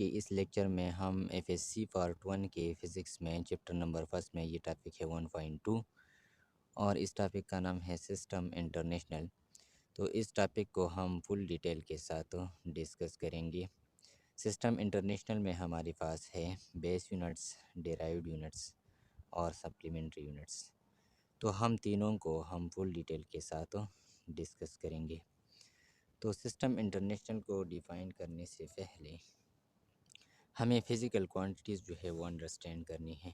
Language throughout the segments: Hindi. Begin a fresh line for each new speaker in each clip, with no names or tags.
कि इस लेक्चर में हम एफएससी पार्ट 1 के फ़िज़िक्स में चैप्टर नंबर फर्स्ट में ये टॉपिक है 1.2 और इस टॉपिक का नाम है सिस्टम इंटरनेशनल। तो इस टॉपिक को हम फुल डिटेल के साथ डिस्कस करेंगे। सिस्टम इंटरनेशनल में हमारे पास है बेस यूनिट्स, डेराइव्ड यूनिट्स और सप्लीमेंट्री यूनिट्स। तो हम तीनों को हम फुल डिटेल के साथ डिस्कस करेंगे। तो सिस्टम इंटरनेशनल को डिफ़ाइन करने से पहले हमें फ़िज़िकल क्वांटिटीज़ जो है वो अंडरस्टैंड करनी है।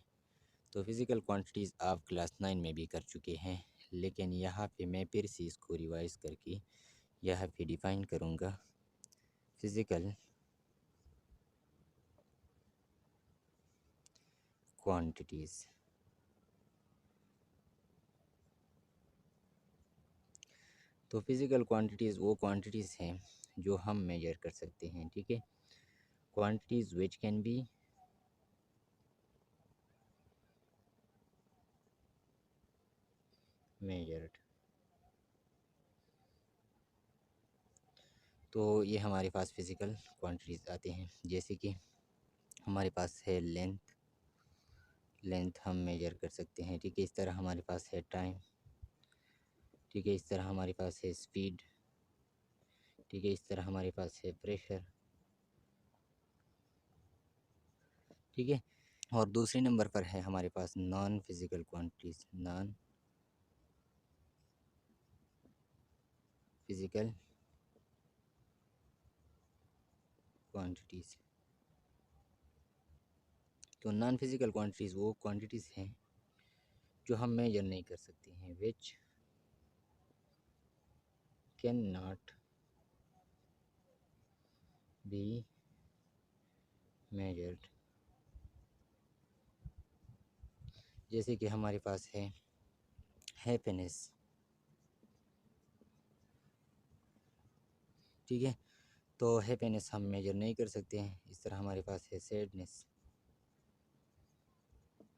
तो फ़िज़िकल क्वांटिटीज़ आप क्लास 9 में भी कर चुके हैं, लेकिन यहाँ पे मैं फिर से इसको रिवाइज़ करके यहाँ पे डिफ़ाइन करूँगा। फ़िज़िकल क्वांटिटीज़, तो फ़िज़िकल क्वांटिटीज़ वो क्वांटिटीज़ हैं जो हम मेजर कर सकते हैं, ठीक है। Quantities which can be measured. तो ये हमारे पास फ़िज़िकल क्वांटिटीज़ आते हैं, जैसे कि हमारे पास है लेंथ हम मेजर कर सकते हैं, ठीक है। इस तरह हमारे पास है टाइम, ठीक है। इस तरह हमारे पास है स्पीड, ठीक है। इस तरह हमारे पास है प्रेशर, ठीक है। और दूसरे नंबर पर है हमारे पास non physical quantities, non physical quantities. तो नॉन फिज़िकल क्वांटिटीज़ वो क्वांटिटीज़ हैं जो हम मेजर नहीं कर सकते हैं, which can not be measured. जैसे कि हमारे पास है हैप्पीनेस, ठीक है। तो हैप्पीनेस हम मेजर नहीं कर सकते हैं। इस तरह हमारे पास है सैडनेस,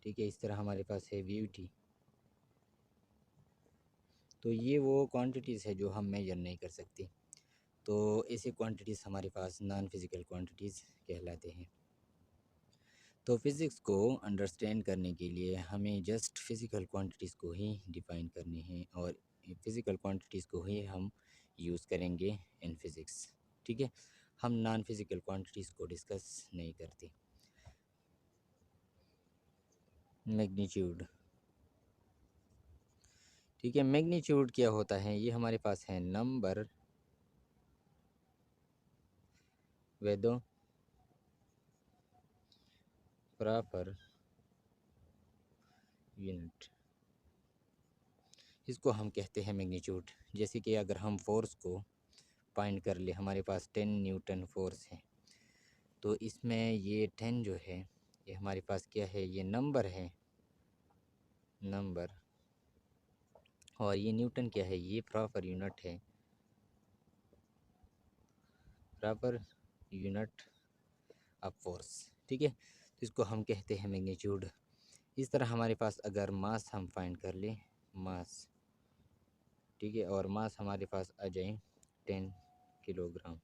ठीक है। इस तरह हमारे पास है ब्यूटी। तो ये वो क्वांटिटीज़ है जो हम मेजर नहीं कर सकते। तो ऐसे क्वांटिटीज़ हमारे पास नॉन फिज़िकल क्वांटिटीज़ कहलाते हैं। तो फिज़िक्स को अंडरस्टैंड करने के लिए हमें जस्ट फिज़िकल क्वांटिटीज़ को ही डिफ़ाइन करनी है और फिज़िकल क्वांटिटीज़ को ही हम यूज़ करेंगे इन फिज़िक्स, ठीक है। हम नॉन फिज़िकल क्वांटिटीज़ को डिस्कस नहीं करते। मैग्नीट्यूड, ठीक है। मैग्नीट्यूड क्या होता है? ये हमारे पास है नंबर वेदों प्रॉपर यूनिट, इसको हम कहते हैं मैग्नीट्यूड। जैसे कि अगर हम फोर्स को फाइंड कर ले, हमारे पास 10 न्यूटन फोर्स है, तो इसमें ये 10 जो है ये हमारे पास क्या है? ये नंबर है, नंबर। और ये न्यूटन क्या है? ये प्रॉपर यूनिट है, प्रॉपर यूनिट ऑफ फोर्स, ठीक है। तो इसको हम कहते हैं मैग्नीट्यूड। इस तरह हमारे पास अगर मास हम फाइंड कर ले, मास, ठीक है, और मास हमारे पास आ जाए 10 किलोग्राम,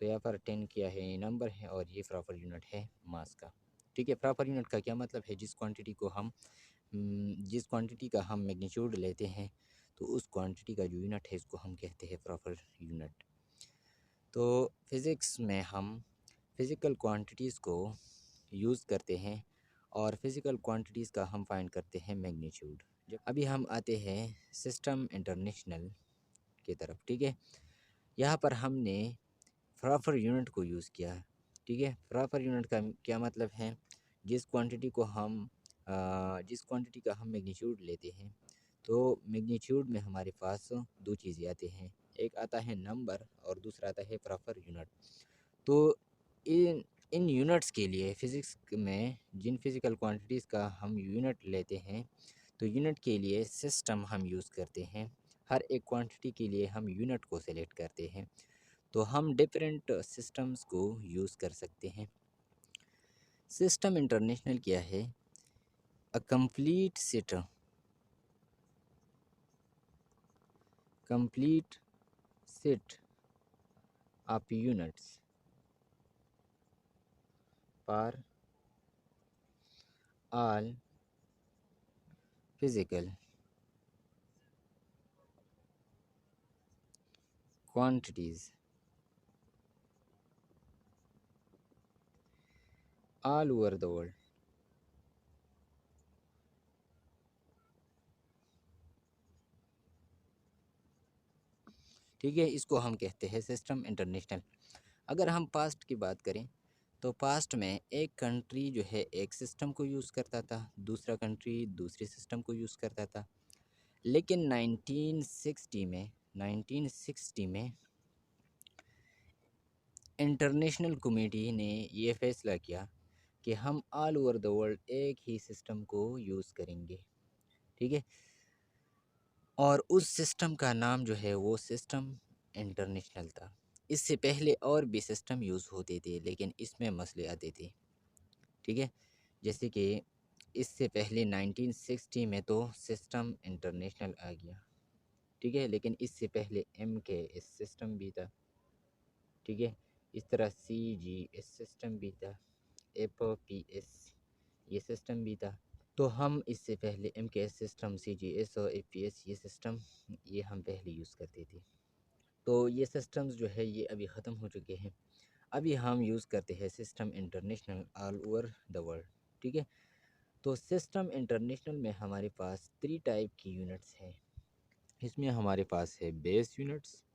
तो यहाँ पर 10 क्या है? ये नंबर है और ये प्रॉपर यूनिट है मास का, ठीक है। प्रॉपर यूनिट का क्या मतलब है? जिस क्वांटिटी को हम जिस क्वांटिटी का हम मैग्नीट्यूड लेते हैं, तो उस क्वांटिटी का जो यूनिट है इसको हम कहते हैं प्रॉपर यूनिट। तो फिज़िक्स में हम फिज़िकल क्वांटिटीज़ को यूज़ करते हैं और फिज़िकल क्वांटिटीज़ का हम फाइंड करते हैं मैग्नीट्यूड। जब अभी हम आते हैं सिस्टम इंटरनेशनल की तरफ, ठीक है। यहाँ पर हमने प्रॉपर यूनिट को यूज़ किया, ठीक है। प्रॉपर यूनिट का क्या मतलब है? जिस क्वांटिटी को हम जिस क्वांटिटी का हम मैग्नीट्यूड लेते हैं, तो मैग्नीट्यूड में हमारे पास दो चीज़ें आते हैं, एक आता है नंबर और दूसरा आता है प्रॉपर यूनिट। तो इन इन यूनिट्स के लिए फ़िज़िक्स में जिन फिज़िकल क्वांटिटीज़ का हम यूनिट लेते हैं, तो यूनिट के लिए सिस्टम हम यूज़ करते हैं। हर एक क्वांटिटी के लिए हम यूनिट को सेलेक्ट करते हैं, तो हम डिफरेंट सिस्टम्स को यूज़ कर सकते हैं। सिस्टम इंटरनेशनल क्या है? A complete set of units for all physical quantities all over the world। ठीक है, इसको हम कहते हैं सिस्टम इंटरनेशनल। अगर हम पास्ट की बात करें तो पास्ट में एक कंट्री जो है एक सिस्टम को यूज़ करता था, दूसरा कंट्री दूसरे सिस्टम को यूज़ करता था। लेकिन 1960 में इंटरनेशनल कमेटी ने ये फैसला किया कि हम ऑल ओवर द वर्ल्ड एक ही सिस्टम को यूज़ करेंगे। ठीक है, और उस सिस्टम का नाम जो है वो सिस्टम इंटरनेशनल था। इससे पहले और भी सिस्टम यूज़ होते थे लेकिन इसमें मसले आते थे। ठीक है, जैसे कि इससे पहले 1960 में तो सिस्टम इंटरनेशनल आ गया। ठीक है, लेकिन इससे पहले MKS सिस्टम भी था। ठीक है, इस तरह CGS सिस्टम भी था, FPS ये सिस्टम भी था। तो हम इससे पहले MKS सिस्टम, CGS और APS ये सिस्टम ये हम पहले यूज़ करते थे। तो ये सिस्टम्स जो है ये अभी ख़त्म हो चुके हैं। अभी हम यूज़ करते हैं system international all over the world. ठीक है, तो सिस्टम इंटरनेशनल में हमारे पास 3 टाइप की यूनिट्स हैं। इसमें हमारे पास है बेस यूनिट्स।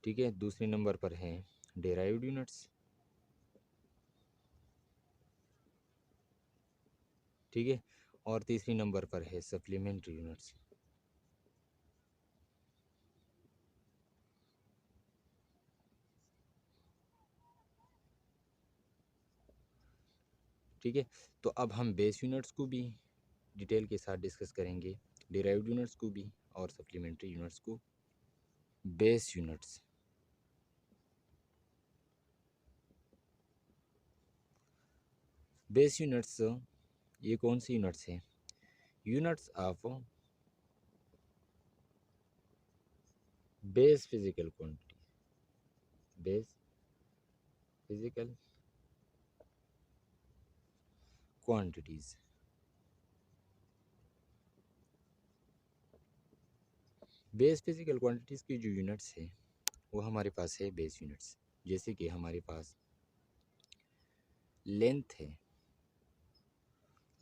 ठीक है, दूसरे नंबर पर हैं डेराइव्ड यूनिट्स। ठीक है, और तीसरी नंबर पर है सप्लीमेंट्री यूनिट्स। ठीक है, तो अब हम बेस यूनिट्स को भी डिटेल के साथ डिस्कस करेंगे, डिराइव्ड यूनिट्स को भी और सप्लीमेंट्री यूनिट्स को। बेस यूनिट्स, बेस यूनिट्स ये कौन सी यूनिट्स हैं? Units of base physical quantity, base physical quantities. Base physical quantities की जो यूनिट्स है वो हमारे पास है बेस यूनिट्स। जैसे कि हमारे पास लेंथ है,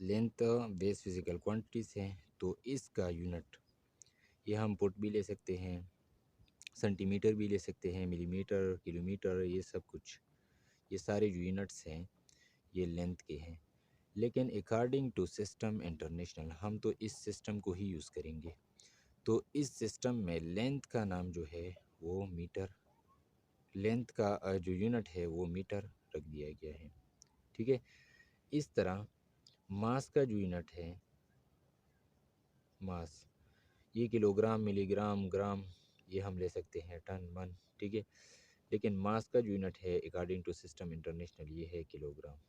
लेंथ बेस फिजिकल क्वांटिटीज़ है, तो इसका यूनिट ये हम फुट भी ले सकते हैं, सेंटीमीटर भी ले सकते हैं, मिलीमीटर, किलोमीटर, ये सब कुछ, ये सारे जो यूनिट्स हैं ये लेंथ के हैं। लेकिन अकॉर्डिंग टू सिस्टम इंटरनेशनल हम तो इस सिस्टम को ही यूज़ करेंगे। तो इस सिस्टम में लेंथ का नाम जो है वो मीटर, लेंथ का जो यूनिट है वो मीटर रख दिया गया है। ठीक है, इस तरह मास का जो यूनिट है, मास ये किलोग्राम, मिलीग्राम, ग्राम ये हम ले सकते हैं, टन, मन। ठीक है, लेकिन मास का जो यूनिट है अकॉर्डिंग टू सिस्टम इंटरनेशनल ये है किलोग्राम।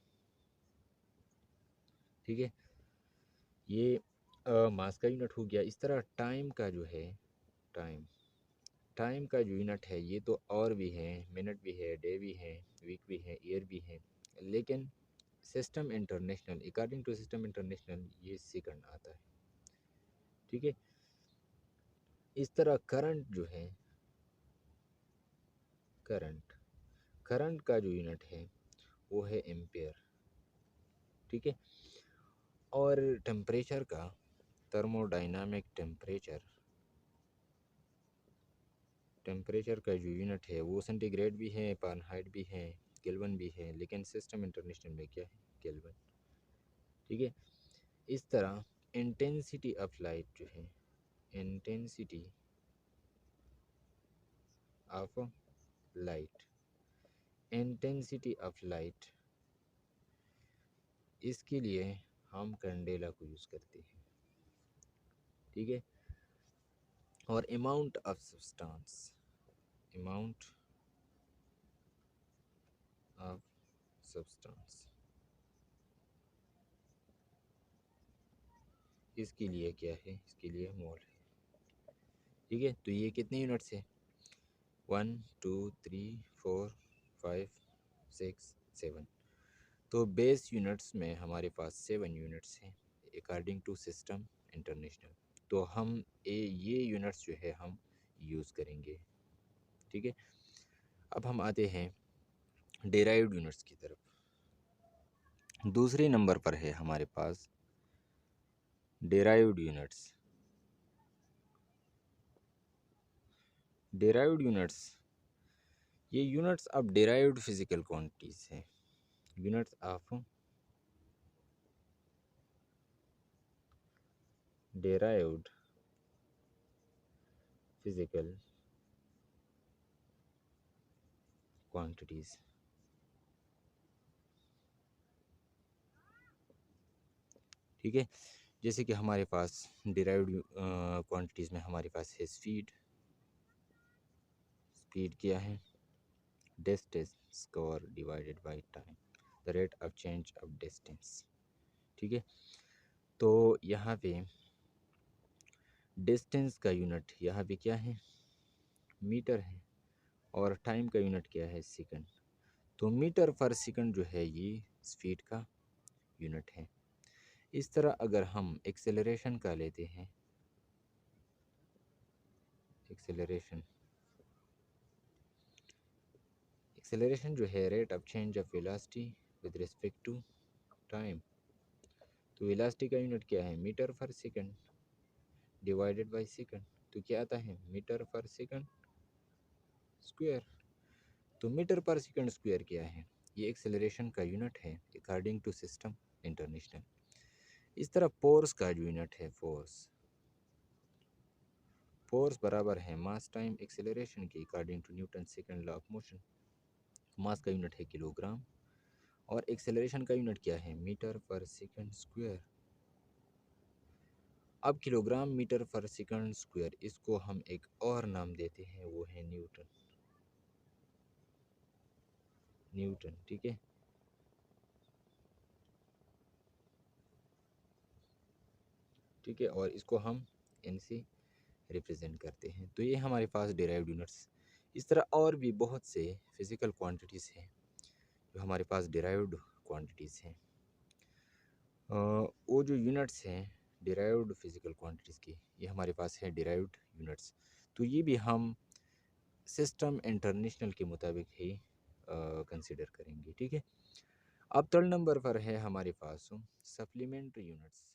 ठीक है, ये मास का यूनिट हो गया। इस तरह टाइम का जो है, टाइम, टाइम का जो यूनिट है ये तो और भी है, मिनट भी है, डे भी है, वीक भी है, ईयर भी है, लेकिन system international, according to system international ये सेकंड आता है। ठीक है, इस तरह करंट जो है, करंट, करंट का जो यूनिट है वो है एम्पेयर। ठीक है, और टेम्परेचर का, थर्मोडाइनामिक टेम्परेचर, टेम्परेचर का जो यूनिट है वो सेंटीग्रेड भी है, फ़ारेनहाइट भी है, केल्विन भी है, लेकिन सिस्टम इंटरनेशनल में क्या है, केल्विन। ठीक है, इस तरह इंटेंसिटी ऑफ लाइट जो है, intensity of light, intensity of light, इसके लिए हम कैंडेला को यूज़ करते हैं। ठीक है, और amount of substance, amount of substance, इसके लिए क्या है, इसके लिए मोल है। ठीक है, तो ये कितने यूनिट्स है? 1 2 3 4 5 6 7। तो बेस यूनिट्स में हमारे पास 7 यूनिट्स हैं अकॉर्डिंग टू सिस्टम इंटरनेशनल। तो हम ये यूनिट्स जो है हम यूज़ करेंगे। ठीक है, अब हम आते हैं डेराइव्ड यूनिट्स की तरफ। दूसरे नंबर पर है हमारे पास डेराइव्ड यूनिट्स। डेराइव्ड यूनिट्स, ये units of derived physical quantities हैं। Units of derived physical quantities. ठीक है, जैसे कि हमारे पास डेराइव्ड क्वांटिटीज़ में हमारे पास है स्पीड। स्पीड क्या है? Distance square divided by time, the rate of change of distance. ठीक है, तो यहाँ पे डिस्टेंस का यूनिट यहाँ पे क्या है? मीटर है। और टाइम का यूनिट क्या है? सेकंड। तो मीटर पर सेकंड जो है ये स्पीड का यूनिट है। इस तरह अगर हम एक्सेलरेशन का लेते हैं, एक्सेलरेशन एक्सेलरेशन जो है rate of change of velocity with respect to time. तो वेलोसिटी का यूनिट क्या है? मीटर पर सेकंड डिवाइडेड बाय सेकंड। तो क्या आता है? मीटर पर सेकंड स्क्वायर। तो मीटर पर सेकंड स्क्वायर क्या है? ये एक्सेलरेशन का यूनिट है अकॉर्डिंग टू सिस्टम इंटरनेशनल। इस तरह फोर्स का जो यूनिट है, फोर्स बराबर है मास टाइम एक्सेलरेशन के according to Newton second law of motion. Mass का यूनिट है किलोग्राम और एक्सेलरेशन का यूनिट क्या है? मीटर पर सेकंड स्क्वायर। अब किलोग्राम मीटर पर सेकंड स्क्वायर, इसको हम एक और नाम देते हैं, वो है न्यूटन। न्यूटन, ठीक है। ठीक है, और इसको हम एन से रिप्रेजेंट करते हैं। तो ये हमारे पास डिराइव्ड यूनिट्स। इस तरह और भी बहुत से फिज़िकल क्वांटिटीज़ हैं जो हमारे पास डिराइव्ड क्वांटिटीज़ हैं। वो जो यूनिट्स हैं डिराइव्ड फिज़िकल क्वांटिटीज़ की, ये हमारे पास है डिराइव्ड यूनिट्स। तो ये भी हम सिस्टम इंटरनेशनल के मुताबिक ही कंसिडर करेंगे। ठीक है, अब थर्ड नंबर पर है हमारे पास सप्लीमेंट्री यूनिट्स।